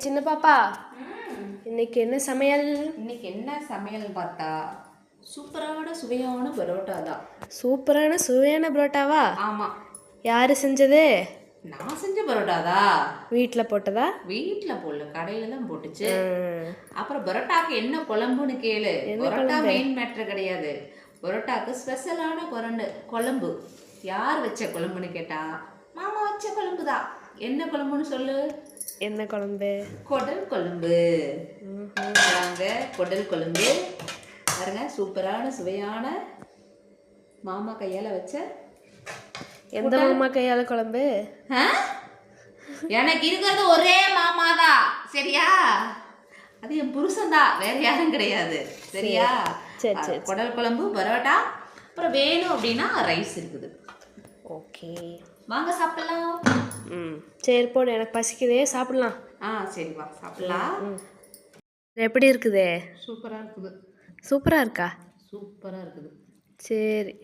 சின்ன பாப்பா, இன்னைக்கு என்ன சமையல்? இன்னைக்கு என்ன சமையல் பார்த்தா சூப்பரான சுவையான பரோட்டா தான். சூப்பரான சுவையான பரோட்டாவா? ஆமா, யாரு செஞ்சது? நான் செஞ்ச பரோட்டா தான். வீட்டில் போட்டதா? வீட்டில் போடல, கடையில தான் போட்டுச்சு. அப்புறம் பரோட்டாக்கு என்ன குழம்புன்னு கேளு. பரோட்டா மெயின் மேட்ரு கிடையாது. பரோட்டாக்கு ஸ்பெஷலான குழம்பு யார் வச்ச குழம்புன்னு கேட்டா மாமா வச்ச குழம்பு தான். என்ன குழம்புன்னு சொல்லு. என்ன குழம்பு? குடல் குழம்பு. வாங்க, குடல் குழம்பு பாருங்க, சூப்பரான சுவையான மாமா கையால வச்ச. எந்த மாமா கையால குழம்பு? எனக்கு இருக்கிறது ஒரே மாமா தான், சரியா? அது என் புருஷன் தான், வேற யாரும் கிடையாது, சரியா? சரி சரி. குடல் குழம்பு, பரோட்டா, அப்புறம் வேணும் அப்படின்னா ரைஸ் இருக்குது. ஓகே, வாங்க சாப்பிடலாம். சரி போடு, எனக்கு பசிக்குதே, சாப்பிடலாம். சரி வா சாப்பிடலாம். எப்படி இருக்குதே? சூப்பராக இருக்குது. சூப்பராக இருக்கா? சூப்பராக இருக்குது. சரி.